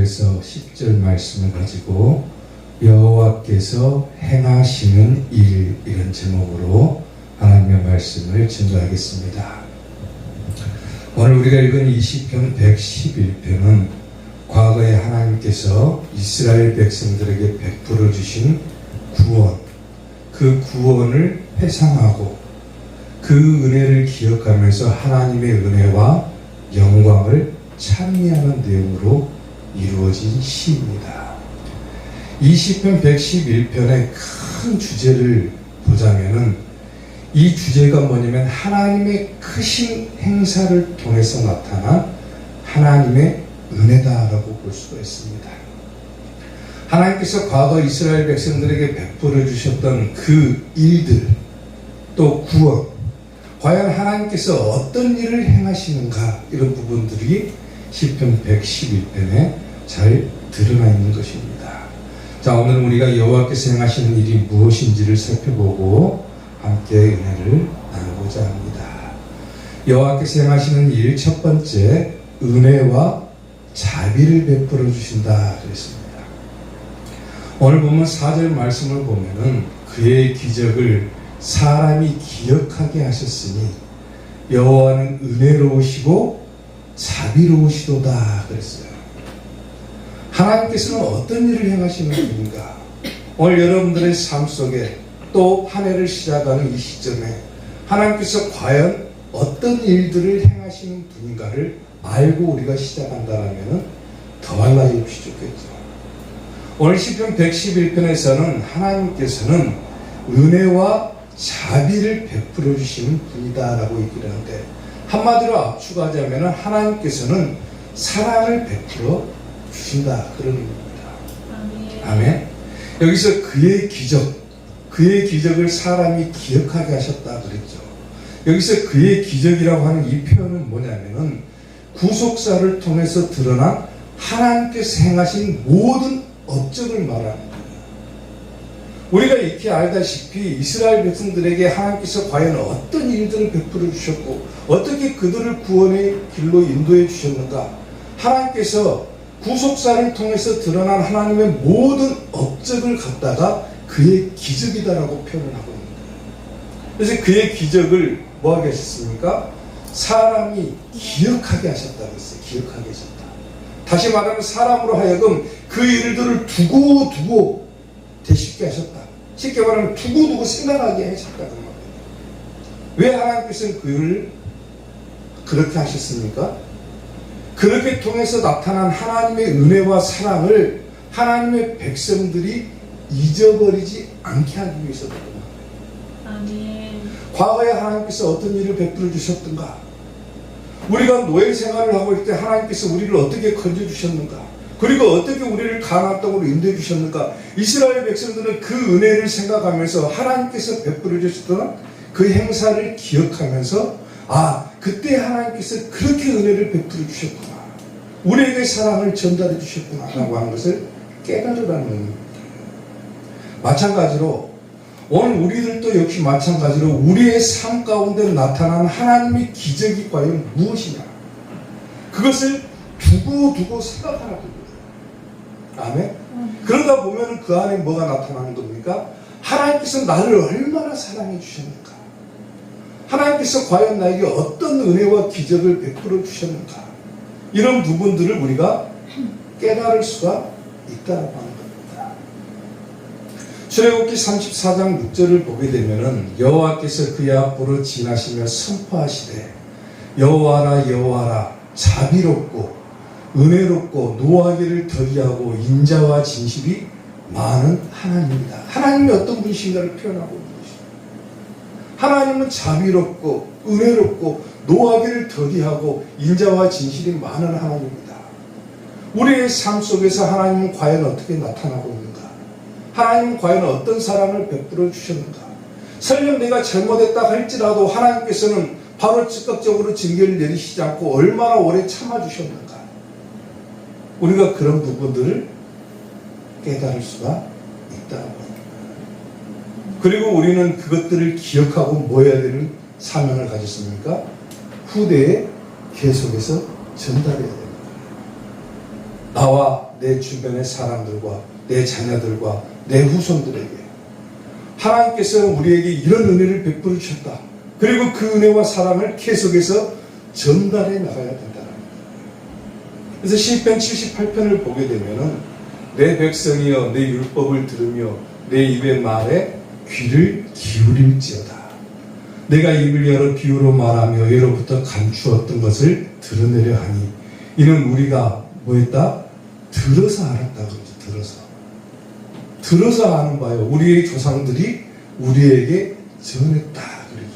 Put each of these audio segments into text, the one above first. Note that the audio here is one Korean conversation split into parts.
9절에서 10절 말씀을 가지고 여호와께서 행하시는 일, 이런 제목으로 하나님의 말씀을 증거하겠습니다. 오늘 우리가 읽은 이 시편 111편은 과거에 하나님께서 이스라엘 백성들에게 베풀어 주신 구원, 그 구원을 회상하고 그 은혜를 기억하면서 하나님의 은혜와 영광을 찬미하는 내용으로 이루어진 시입니다. 이 시편 111편의 큰 주제를 보자면은 이 주제가 뭐냐면 하나님의 크신 행사를 통해서 나타난 하나님의 은혜다라고 볼 수가 있습니다. 하나님께서 과거 이스라엘 백성들에게 베풀어 주셨던 그 일들, 또 구원, 과연 하나님께서 어떤 일을 행하시는가, 이런 부분들이 시편 111편에 잘 드러나 있는 것입니다. 자, 오늘은 우리가 여호와께서 행하시는 일이 무엇인지를 살펴보고 함께 은혜를 나누고자 합니다. 여호와께서 행하시는 일, 첫 번째, 은혜와 자비를 베풀어 주신다 그랬습니다. 오늘 보면 4절 말씀을 보면은 그의 기적을 사람이 기억하게 하셨으니 여호와는 은혜로우시고 자비로우시도다 그랬어요. 하나님께서는 어떤 일을 행하시는 분인가? 오늘 여러분들의 삶 속에 또 한 해를 시작하는 이 시점에 하나님께서 과연 어떤 일들을 행하시는 분인가를 알고 우리가 시작한다면 더 달라질 수 있겠죠. 오늘 시편 111편에서는 하나님께서는 은혜와 자비를 베풀어 주시는 분이다라고 얘기를 하는데, 한마디로 압축하자면 하나님께서는 사랑을 베풀어 주신다, 그런 의미입니다. 아멘. 여기서 그의 기적을 사람이 기억하게 하셨다 그랬죠. 여기서 그의 기적이라고 하는 이 표현은 뭐냐면은 구속사를 통해서 드러난 하나님께서 행하신 모든 업적을 말하는 거예요. 우리가 익히 알다시피 이스라엘 백성들에게 하나님께서 과연 어떤 일들을 베풀어 주셨고 어떻게 그들을 구원의 길로 인도해 주셨는가, 하나님께서 구속사를 통해서 드러난 하나님의 모든 업적을 갖다가 그의 기적이다라고 표현을 하고 있는 거예요. 그래서 그의 기적을 뭐하게 하셨습니까? 사람이 기억하게 하셨다 그랬어요. 기억하게 하셨다. 다시 말하면 사람으로 하여금 그 일들을 두고 되쉽게 하셨다. 쉽게 말하면 두고 생각하게 하셨다는 말이에요. 왜 하나님께서는 그를 그렇게 하셨습니까? 그렇게 통해서 나타난 하나님의 은혜와 사랑을 하나님의 백성들이 잊어버리지 않게 하기 위해서 그런 거예요. 아멘. 과거에 하나님께서 어떤 일을 베풀어 주셨던가, 우리가 노예 생활을 하고 있을 때 하나님께서 우리를 어떻게 건져주셨는가, 그리고 어떻게 우리를 가나안 땅으로 인도해 주셨는가, 이스라엘 백성들은 그 은혜를 생각하면서 하나님께서 베풀어 주셨던 그 행사를 기억하면서, 아, 그때 하나님께서 그렇게 은혜를 베풀어 주셨구나, 우리에게 사랑을 전달해 주셨구나 라고 하는 것을 깨달으라는 의미입니다. 마찬가지로 오늘 우리들도 역시 마찬가지로 우리의 삶 가운데 나타난 하나님의 기적이 과연 무엇이냐, 그것을 두고 생각하라는 거예요. 아멘. 그러다 보면 그 안에 뭐가 나타나는 겁니까? 하나님께서 나를 얼마나 사랑해 주셨는가, 하나님께서 과연 나에게 어떤 은혜와 기적을 베풀어 주셨는가, 이런 부분들을 우리가 깨달을 수가 있다고 하는 겁니다. 출애굽기 34장 6절을 보게 되면은 여호와께서 그의 앞으로 지나시며 선포하시되 여호와라 여호와라 자비롭고 은혜롭고 노하기를 더디하고 인자와 진실이 많은 하나님이다. 하나님이 어떤 분이신가를 표현하고 있는 것입니다. 하나님은 자비롭고 은혜롭고 노하기를 더디하고 인자와 진실이 많은 하나님입니다. 우리의 삶 속에서 하나님은 과연 어떻게 나타나고 있는가, 하나님은 과연 어떤 사랑을 베풀어 주셨는가, 설령 내가 잘못했다 할지라도 하나님께서는 바로 즉각적으로 징계를 내리시지 않고 얼마나 오래 참아주셨는가, 우리가 그런 부분들을 깨달을 수가 있다고 합니다. 그리고 우리는 그것들을 기억하고 뭐 해야 되는 사명을 가졌습니까? 후대에 계속해서 전달해야 됩니다. 나와 내 주변의 사람들과 내 자녀들과 내 후손들에게 하나님께서 우리에게 이런 은혜를 베풀어 주셨다. 그리고 그 은혜와 사랑을 계속해서 전달해 나가야 된다는 거예요. 그래서 시편 78편을 보게 되면은 내 백성이여 내 율법을 들으며 내 입의 말에 귀를 기울일지어다. 내가 입을 열어 비유로 말하며 예로부터 감추었던 것을 드러내려 하니 이는 우리가 뭐했다? 들어서 알았다 그러죠. 들어서 아는 바요. 우리의 조상들이 우리에게 전했다 그러죠.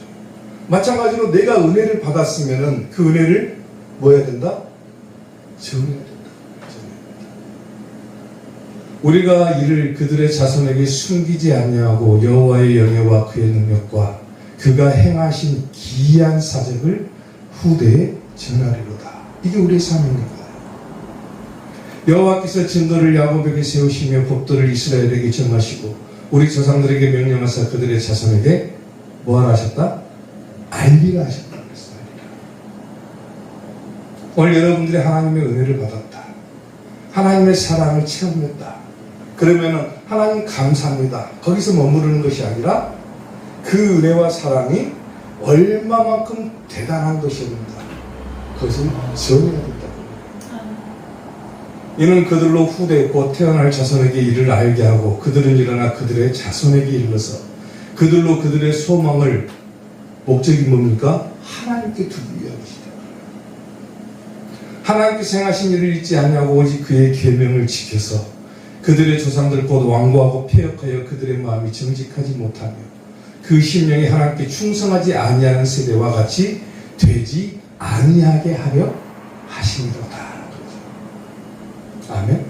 마찬가지로 내가 은혜를 받았으면은 그 은혜를 뭐 해야 된다? 전해야 된다. 우리가 이를 그들의 자손에게 숨기지 아니하고 여호와의 영예와 그의 능력과 그가 행하신 기이한 사적을 후대에 전하리로다. 이게 우리의 사명입니다. 여호와께서 증거를 야곱에게 세우시며 법도를 이스라엘에게 정하시고 우리 조상들에게 명령하사 그들의 자손에게 뭐하라 하셨다? 알리라 하셨다. 오늘 여러분들이 하나님의 은혜를 받았다. 하나님의 사랑을 체험했다. 그러면은 하나님 감사합니다. 거기서 머무르는 것이 아니라 그 은혜와 사랑이 얼마만큼 대단한 것이었는가. 그것을 전해야 된다. 이는 그들로 후대 곧 태어날 자손에게 이를 알게 하고 그들은 일어나 그들의 자손에게 이르러서 그들로 그들의 소망을 목적이 뭡니까? 하나님께 두기 위한 것이다. 하나님께서 행하신 일을 잊지 아니하고 오직 그의 계명을 지켜서 그들의 조상들 곧 완고하고 패역하여 그들의 마음이 정직하지 못하며 그 심령이 하나님께 충성하지 아니하는 세대와 같이 되지 아니하게 하려 하심이로다. 아멘.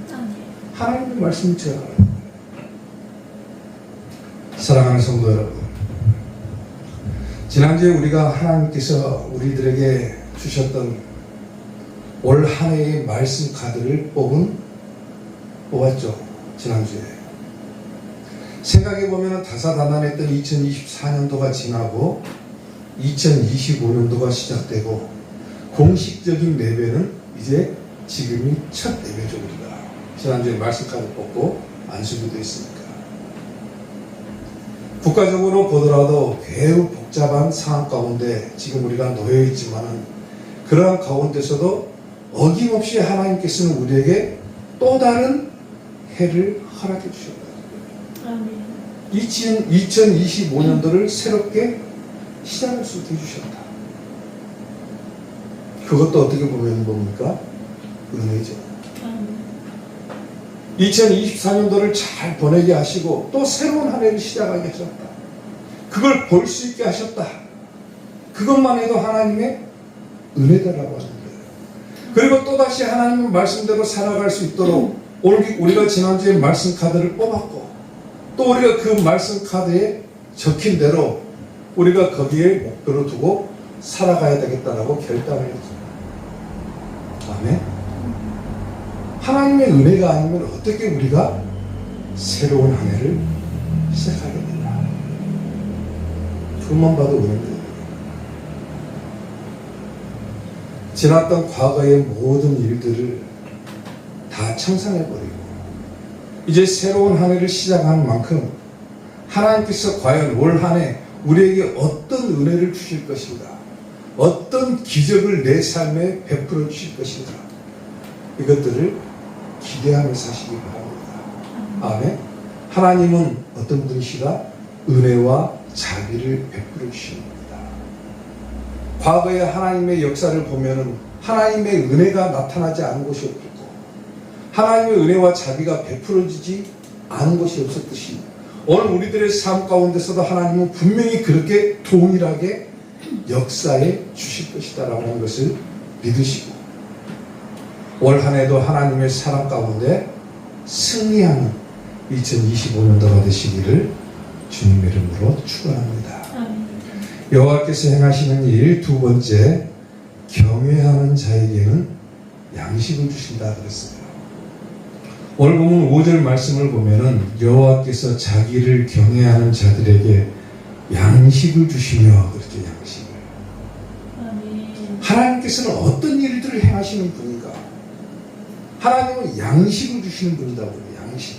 하나님의 말씀을 제가 사랑하는 성도 여러분, 지난주에 우리가 하나님께서 우리들에게 주셨던 올 한 해의 말씀 카드를 뽑았죠. 지난주에 생각해보면 다사다난했던 2024년도가 지나고 2025년도가 시작되고 공식적인 예배는 이제 지금이 첫 예배죠. 우리가 지난주에 말씀 카드 뽑고 안수기도 했으니까. 국가적으로 보더라도 매우 복잡한 상황 가운데 지금 우리가 놓여 있지만은 그러한 가운데서도 어김없이 하나님께서는 우리에게 또 다른 해를 허락해 주셨다. 2025년도를 새롭게 시작할 수 있게 해주셨다. 그것도 어떻게 보면 뭡니까? 은혜죠. 2024년도를 잘 보내게 하시고 또 새로운 한 해를 시작하게 하셨다. 그걸 볼 수 있게 하셨다. 그것만 해도 하나님의 은혜다라고 하는 거예요. 그리고 또다시 하나님의 말씀대로 살아갈 수 있도록 오늘 우리가 지난주에 말씀 카드를 뽑았고 또 우리가 그 말씀 카드에 적힌 대로 우리가 거기에 목표를 두고 살아가야 되겠다라고 결단을 했죠. 아멘. 하나님의 은혜가 아니면 어떻게 우리가 새로운 한 해를 시작하겠느냐. 그것만 봐도 은혜입니다. 지났던 과거의 모든 일들을 다 청산해버리고 이제 새로운 한 해를 시작하는 만큼 하나님께서 과연 올 한 해 우리에게 어떤 은혜를 주실 것인가, 어떤 기적을 내 삶에 베풀어 주실 것인가, 이것들을 기대하며 사시기 바랍니다. 아멘. 하나님은 어떤 분이시다? 은혜와 자비를 베풀어 주십니다. 과거의 하나님의 역사를 보면은 하나님의 은혜가 나타나지 않은 곳이 없고 하나님의 은혜와 자비가 베풀어지지 않은 것이 없었듯이 오늘 우리들의 삶 가운데서도 하나님은 분명히 그렇게 동일하게 역사해 주실 것이다라고 하는 것을 믿으시고 올 한 해도 하나님의 사랑 가운데 승리하는 2025년도가 되시기를 주님의 이름으로 축원합니다. 여호와께서 행하시는 일 두 번째, 경외하는 자에게는 양식을 주신다 그랬어요. 오늘 보면 5절 말씀을 보면은 여호와께서 자기를 경외하는 자들에게 양식을 주시며 그렇게 양식을. 하나님께서는 어떤 일들을 행하시는 분인가? 하나님은 양식을 주시는 분이라고 그래요. 양식.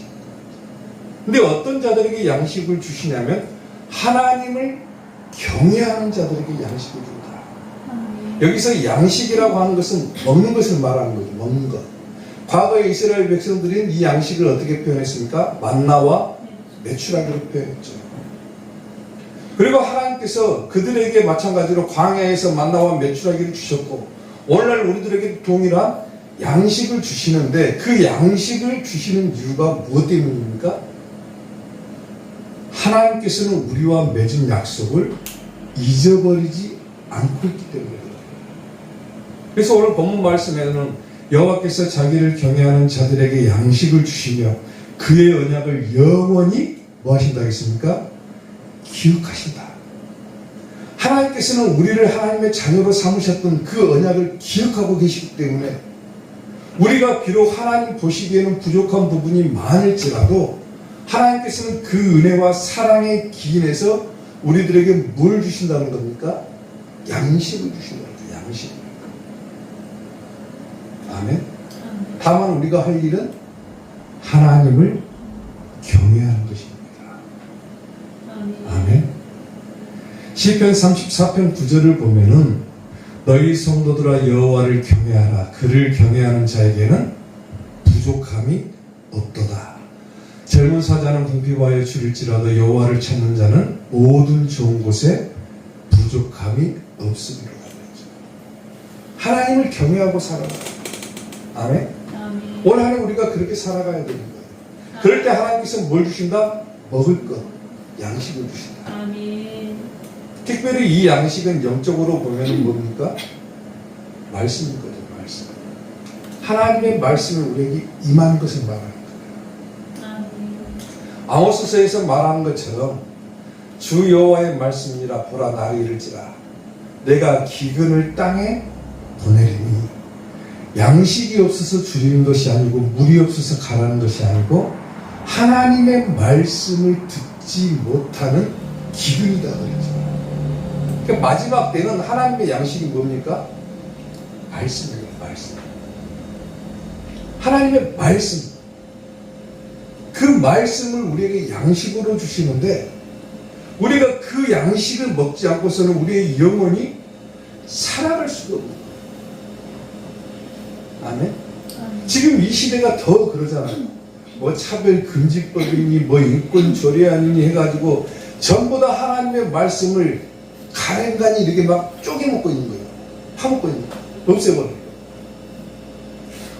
근데 어떤 자들에게 양식을 주시냐면 하나님을 경외하는 자들에게 양식을 준다. 여기서 양식이라고 하는 것은 먹는 것을 말하는 거죠. 먹는 것. 과거에 이스라엘 백성들은 이 양식을 어떻게 표현했습니까? 만나와 메추라기로 표현했죠. 그리고 하나님께서 그들에게 마찬가지로 광야에서 만나와 메추라기를 주셨고 오늘날 우리들에게 동일한 양식을 주시는데 그 양식을 주시는 이유가 무엇 때문입니까? 하나님께서는 우리와 맺은 약속을 잊어버리지 않고 있기 때문에 그래서 오늘 본문 말씀에는 여호와께서 자기를 경외하는 자들에게 양식을 주시며 그의 언약을 영원히 뭐 하신다 했습니까? 기억하신다. 하나님께서는 우리를 하나님의 자녀로 삼으셨던 그 언약을 기억하고 계시기 때문에 우리가 비록 하나님 보시기에는 부족한 부분이 많을지라도 하나님께서는 그 은혜와 사랑의 기인에서 우리들에게 뭘 주신다는 겁니까? 양식을 주신다는 거예요. 양식. 아멘. 다만 우리가 할 일은 하나님을 경외하는 것입니다. 아멘. 시편 34편 9절을 보면은 너희 성도들아 여호와를 경외하라. 그를 경외하는 자에게는 부족함이 없도다. 젊은 사자는 궁핍하여 줄일지라도 여호와를 찾는 자는 모든 좋은 곳에 부족함이 없으리로다. 하나님을 경외하고 살아라. 아멘. 오늘 하루 우리가 그렇게 살아가야 되는 거예요. 그럴 때 하나님께서 뭘 주신다? 먹을 것, 양식을 주신다. 아멘. 특별히 이 양식은 영적으로 보면 뭡니까? 말씀인 거죠. 말씀. 하나님의 말씀을 우리에게 임하는 것을 말하는 거예요. 아모스서에서 말하는 것처럼 주 여호와의 말씀이라 보라 나를 이를지라 내가 기근을 땅에 보내리니 양식이 없어서 줄이는 것이 아니고 물이 없어서 가라는 것이 아니고 하나님의 말씀을 듣지 못하는 기근이다 그랬죠. 그러니까 마지막 때는 하나님의 양식이 뭡니까? 말씀이에요. 말씀. 하나님의 말씀. 그 말씀을 우리에게 양식으로 주시는데 우리가 그 양식을 먹지 않고서는 우리의 영혼이 살아갈 수가 없는 거예요. 아멘? 지금 이 시대가 더 그러잖아요. 뭐 차별금지법이니 뭐 인권조례안이니 해가지고 전부 다 하나님의 말씀을 간간히 이렇게 막 쪼개먹고 있는 거예요. 파먹고 있는 거예요. 없애버려요.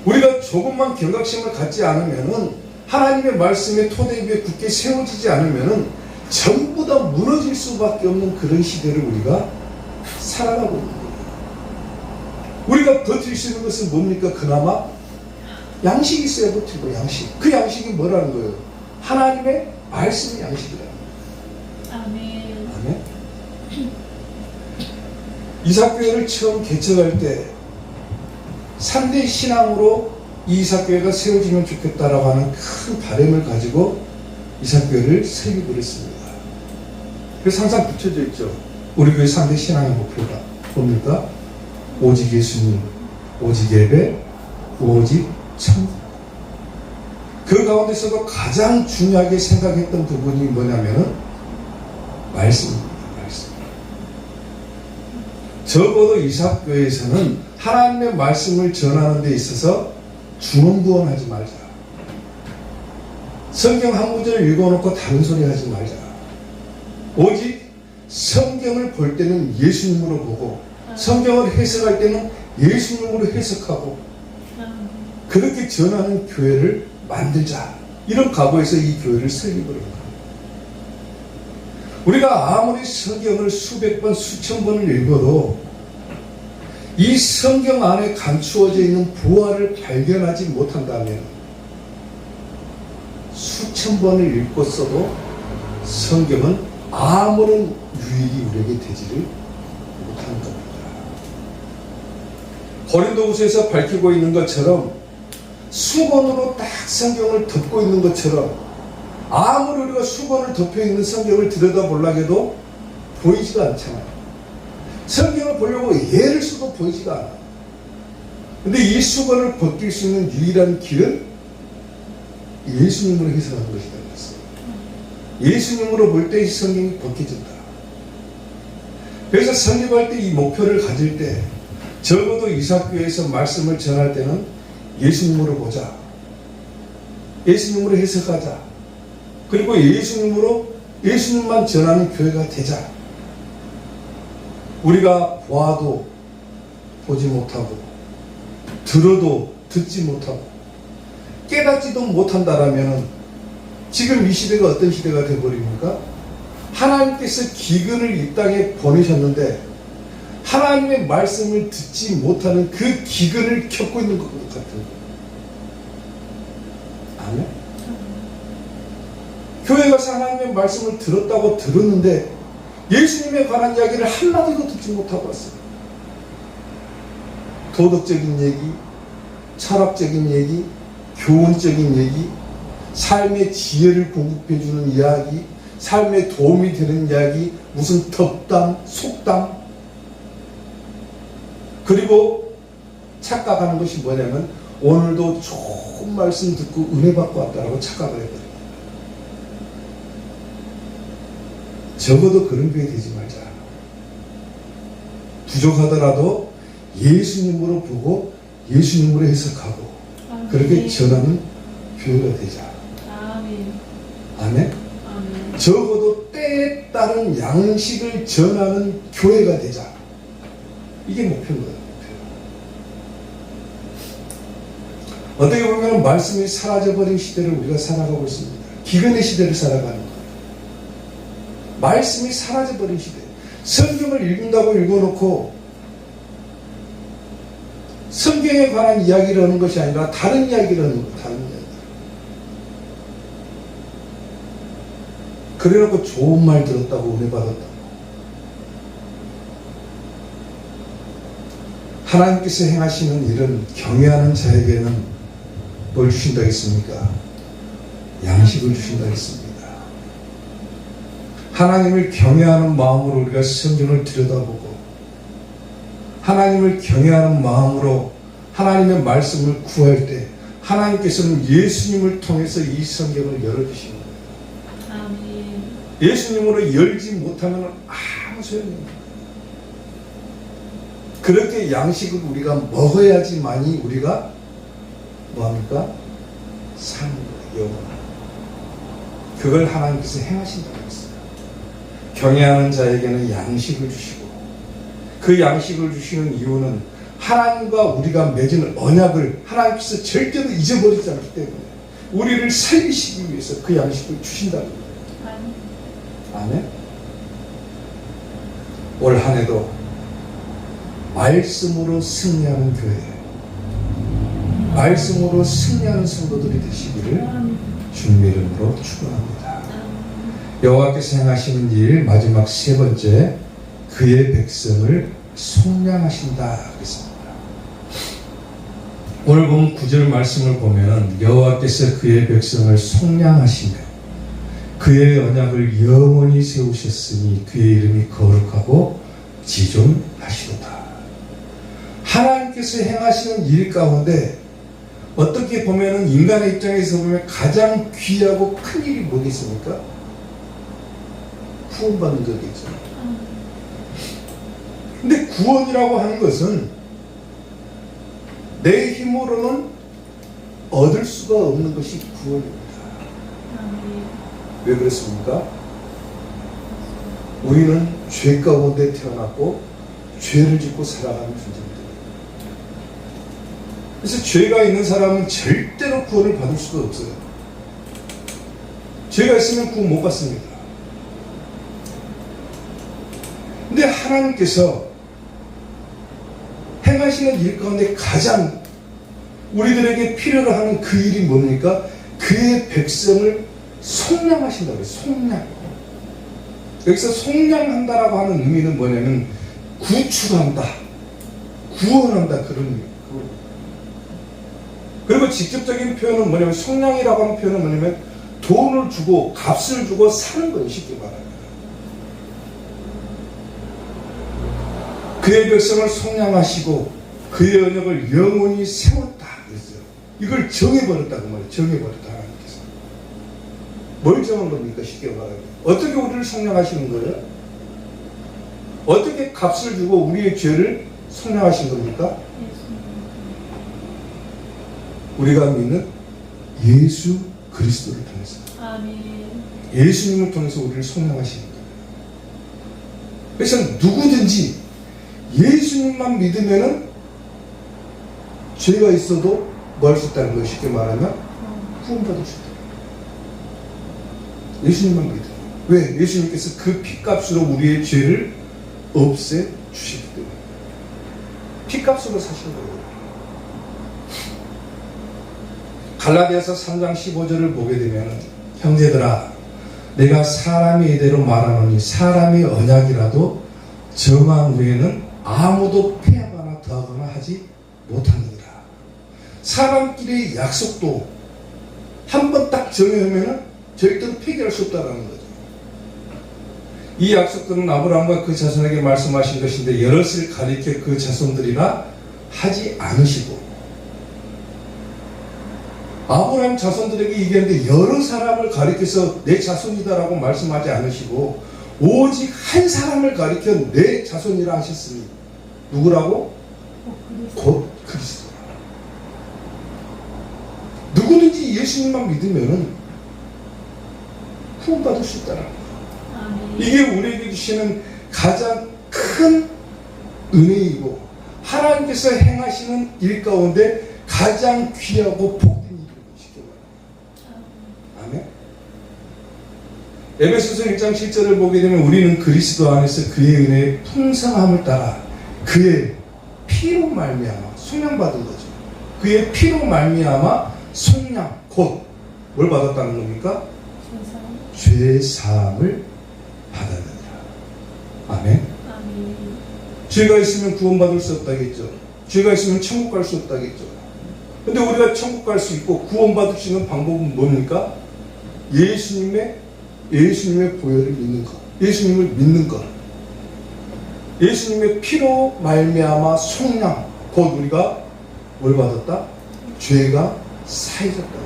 우리가 조금만 경각심을 갖지 않으면은 하나님의 말씀의 토대 위에 굳게 세워지지 않으면은 전부 다 무너질 수밖에 없는 그런 시대를 우리가 살아가고 있는 거예요. 우리가 버틸 수 있는 것은 뭡니까? 그나마 양식이 있어야 버티고 양식. 그 양식이 뭐라는 거예요? 하나님의 말씀이 양식이라는 거예요. 아멘. 아멘. 이삭교회를 처음 개척할 때 3대 신앙으로 이 이삭교회가 세워지면 좋겠다라고 하는 큰 바람을 가지고 이삭교회를 설립을 했습니다. 그래서 항상 붙여져 있죠. 우리 교회 3대 신앙의 목표가 뭡니까? 오직 예수님, 오직 예배, 오직 천국. 그 가운데서도 가장 중요하게 생각했던 부분이 뭐냐면은 말씀입니다. 말씀. 적어도 이삭교회에서는 하나님의 말씀을 전하는 데 있어서 중언부언하지 말자. 성경 한 구절 읽어놓고 다른 소리 하지 말자. 오직 성경을 볼 때는 예수님으로 보고 성경을 해석할 때는 예수님으로 해석하고 그렇게 전하는 교회를 만들자. 이런 각오에서 이 교회를 설립을 한 거예요. 우리가 아무리 성경을 수백 번, 수천 번을 읽어도 이 성경 안에 감추어져 있는 부활을 발견하지 못한다면 수천 번을 읽었어도 성경은 아무런 유익이 우리에게 되지를 못하는 겁니다. 고린도후서에서 밝히고 있는 것처럼 수건으로 딱 성경을 덮고 있는 것처럼 아무리 우리가 수건을 덮여 있는 성경을 들여다보려고 해도 보이지가 않잖아요. 성경을 보려고 애를 써도 보이지가 않아요. 근데 이 수건을 벗길 수 있는 유일한 길은 예수님으로 해석하는 것이다 그랬어요. 예수님으로 볼 때 이 성경이 벗겨진다. 그래서 설립할 때 이 목표를 가질 때 적어도 이사교회에서 말씀을 전할 때는 예수님으로 보자. 예수님으로 해석하자. 그리고 예수님만 전하는 교회가 되자. 우리가 보아도 보지 못하고 들어도 듣지 못하고 깨닫지도 못한다라면 지금 이 시대가 어떤 시대가 되어버립니까? 하나님께서 기근을 이 땅에 보내셨는데 하나님의 말씀을 듣지 못하는 그 기근을 겪고 있는 것 같은 거예요. 아멘? 교회 가서 하나님의 말씀을 들었는데 예수님에 관한 이야기를 한마디도 듣지 못하고 왔어요. 도덕적인 얘기, 철학적인 얘기, 교훈적인 얘기, 삶의 지혜를 공급해주는 이야기, 삶에 도움이 되는 이야기, 무슨 덕담, 속담. 그리고 착각하는 것이 뭐냐면 오늘도 좋은 말씀 듣고 은혜 받고 왔다라고 착각을 해버려요. 적어도 그런 교회 되지 말자. 부족하더라도 예수님으로 보고 예수님으로 해석하고 아멘. 그렇게 전하는 교회가 되자. 아멘. 아멘. 아멘. 적어도 때에 따른 양식을 전하는 교회가 되자. 이게 목표인 거예요. 어떻게 보면 말씀이 사라져버린 시대를 우리가 살아가고 있습니다. 기근의 시대를 살아가는 거예요. 말씀이 사라져버린 시대. 성경을 읽는다고 읽어놓고 성경에 관한 이야기를 하는 것이 아니라 다른 이야기를 하는 거예요. 다른 이야기. 그래놓고 좋은 말 들었다고 은혜 받았다고. 하나님께서 행하시는 일은 경외하는 자에게는 뭘 주신다 했습니까? 양식을 주신다 했습니다. 하나님을 경외하는 마음으로 우리가 성경을 들여다보고 하나님을 경외하는 마음으로 하나님의 말씀을 구할 때 하나님께서는 예수님을 통해서 이 성경을 열어주시는 거예요. 아멘. 예수님으로 열지 못하면 아무 소용이 없어요. 그렇게 양식을 우리가 먹어야지만이 우리가 뭐합니까? 사는 거예요. 영원. 그걸 하나님께서 행하신다고 했어요. 경외하는 자에게는 양식을 주시고 그 양식을 주시는 이유는 하나님과 우리가 맺은 언약을 하나님께서 절대로 잊어버리지 않기 때문에 우리를 살리시기 위해서 그 양식을 주신다는 거예요. 아멘. 올 한 해도 말씀으로 승리하는 교회, 말씀으로 승리하는 성도들이 되시기를 주님의 이름으로 축원합니다. 여호와께서 행하시는 일 마지막 세 번째, 그의 백성을 속량하신다 그랬습니다. 오늘 본 9절 말씀을 보면 여호와께서 그의 백성을 속량하시며 그의 언약을 영원히 세우셨으니 그의 이름이 거룩하고 지존하시도다. 하나님께서 행하시는 일 가운데 어떻게 보면 인간의 입장에서 보면 가장 귀하고 큰 일이 뭐겠습니까? 구원받는 거겠죠. 근데 구원이라고 하는 것은 내 힘으로는 얻을 수가 없는 것이 구원입니다. 왜 그렇습니까? 우리는 죄 가운데 태어났고 죄를 짓고 살아가는 존재입니다. 그래서 죄가 있는 사람은 절대로 구원을 받을 수가 없어요. 죄가 있으면 구원 못 받습니다. 근데 하나님께서 행하시는 일 가운데 가장 우리들에게 필요로 하는 그 일이 뭡니까? 그의 백성을 속량하신다고 해요. 속량. 여기서 속량한다라고 하는 의미는 뭐냐면 구출한다, 구원한다 그런 의미. 그리고 직접적인 표현은 뭐냐면 속량이라고 하는 표현은 뭐냐면 돈을 주고 값을 주고 사는 거예요. 쉽게 말하면. 그의 백성을 속량하시고 그의 언약을 영원히 세웠다 그랬어요. 이걸 정해버렸다 그 말이에요. 정해버렸다 하나님께서. 뭘 정한 겁니까? 쉽게 말하면 어떻게 우리를 속량하시는 거예요? 어떻게 값을 주고 우리의 죄를 속량하신 겁니까? 우리가 믿는 예수 그리스도를 통해서. 아멘. 예수님을 통해서 우리를 속량하시는 거예요. 그래서 누구든지 예수님만 믿으면은 죄가 있어도 뭐 할 수 있다는 거예요. 쉽게 말하면 구원받을 수 있다. 예수님만 믿으면. 왜? 예수님께서 그 피값으로 우리의 죄를 없애 주시기 때문에. 피값으로 사신 거예요. 갈라디아서 3장 15절을 보게 되면 형제들아 내가 사람이 이대로 말하노니 사람의 언약이라도 정한 후에는 아무도 폐하거나 더하거나 하지 못하느니라. 사람끼리의 약속도 한 번 딱 정해놓으면 절대로 폐기할 수 없다는 거죠. 이 약속들은 아브라함과 그 자손에게 말씀하신 것인데 여럿을 가리켜 그 자손들이라 하지 않으시고 아브라함 자손들에게 얘기하는데 여러 사람을 가리켜서 내 자손이다라고 말씀하지 않으시고 오직 한 사람을 가리켜 내 자손이라 하셨으니 누구라고? 곧 그리스도. 누구든지 예수님만 믿으면 구원받을 수 있다는 거예요. 이게 우리에게 주시는 가장 큰 은혜이고 하나님께서 행하시는 일 가운데 가장 귀하고 복된 일이라고 말합니다. 아멘. 에베소서 1장 7절을 보게 되면 우리는 그리스도 안에서 그의 은혜의 풍성함을 따라 그의 피로 말미암아 속량받은 거죠. 그의 피로 말미암아 속량 곧 뭘 받았다는 겁니까? 죄 사함을 받았느니라. 아멘. 아멘. 죄가 있으면 구원받을 수 없다겠죠. 죄가 있으면 천국 갈 수 없다겠죠. 근데 우리가 천국 갈 수 있고 구원받을 수 있는 방법은 뭡니까? 예수님의 보혈을 믿는 것. 예수님을 믿는 것. 예수님의 피로 말미암아 속량 곧 우리가 뭘 받았다? 죄가 사해졌다는 거야.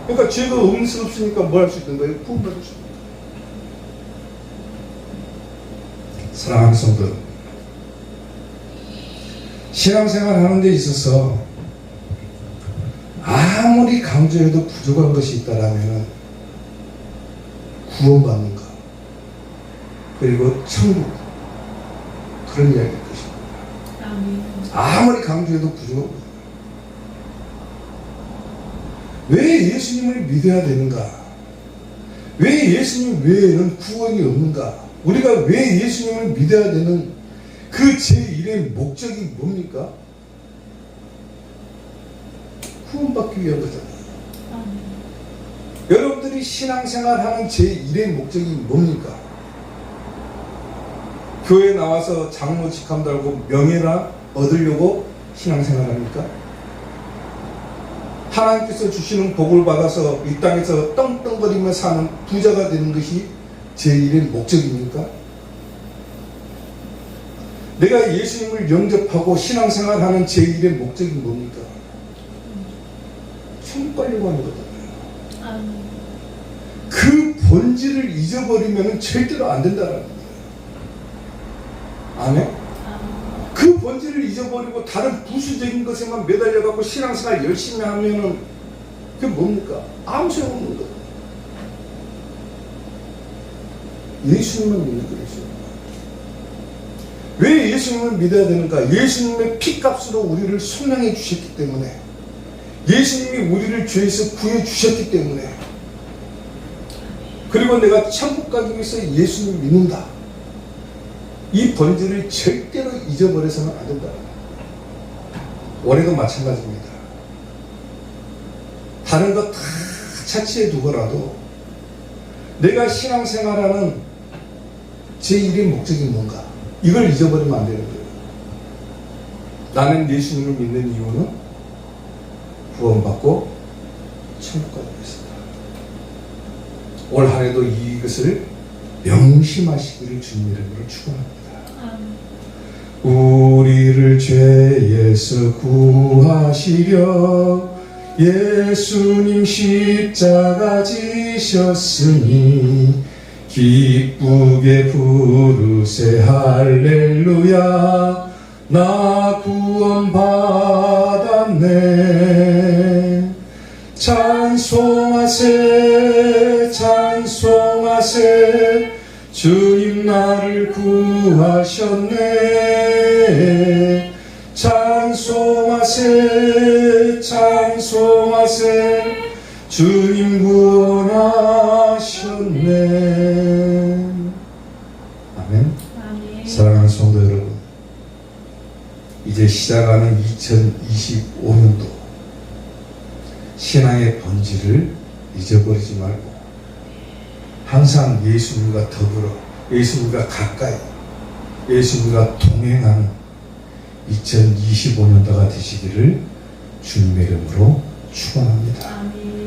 그러니까 죄가 없으니까 뭘 할 수 있는 거예요? 구원받을 수 있는 거예요. 사랑하는 성도, 신앙생활 하는 데 있어서 아무리 강조해도 부족한 것이 있다라면 구원받는 것 그리고 천국 그런 이야기일 것입니다. 아무리 강조해도 부족한 것. 왜 예수님을 믿어야 되는가? 왜 예수님 외에는 구원이 없는가? 우리가 왜 예수님을 믿어야 되는 그 제1의 목적이 뭡니까? 구원받기 위한 거잖아요. 여러분들이 신앙생활하는 제1의 목적이 뭡니까? 교회 나와서 장로 직함 달고 명예나 얻으려고 신앙생활합니까? 하나님께서 주시는 복을 받아서 이 땅에서 떵떵거리며 사는 부자가 되는 것이 제1의 목적입니까? 내가 예수님을 영접하고 신앙생활하는 제1의 목적이 뭡니까? 천국 가려고 하는 거잖아요. 그 본질을 잊어버리면 절대로 안 된다는 거예요. 아멘? 그 본질을 잊어버리고 다른 부수적인 것에만 매달려갖고 신앙생활 열심히 하면은 그게 뭡니까? 아무 소용없는 거예요. 예수님만 믿는 거예요. 왜 예수님을 믿어야 되는가? 예수님의 피값으로 우리를 속량해 주셨기 때문에, 예수님이 우리를 죄에서 구해 주셨기 때문에, 그리고 내가 천국 가기 위해서 예수님을 믿는다. 이 본질을 절대로 잊어버려서는 안 된다. 올해도 마찬가지입니다. 다른 거 다 차치해 두고라도 내가 신앙생활하는 제1의 목적이 뭔가, 이걸 잊어버리면 안 되는 거예요. 나는 예수님을 믿는 이유는 구원받고 천국 가기 위해서다. 올 한 해도 이것을 명심하시기를 주님 이름으로 축원합니다. 우리를 죄에서 구하시려 예수님 십자가 지셨으니 기쁘게 부르세 할렐루야 나 구원 받았네. 찬송하세 찬송하세 주님 나를 구하셨네. 찬송하세 찬송하세 주님 구원하셨네. 아멘. 사랑하는 성도 여러분, 이제 시작하는 2025년도 신앙의 본질을 잊어버리지 말고 항상 예수님과 더불어 예수님과 가까이 예수님과 동행하는 2025년도가 되시기를 주님의 이름으로 축원합니다. 아멘.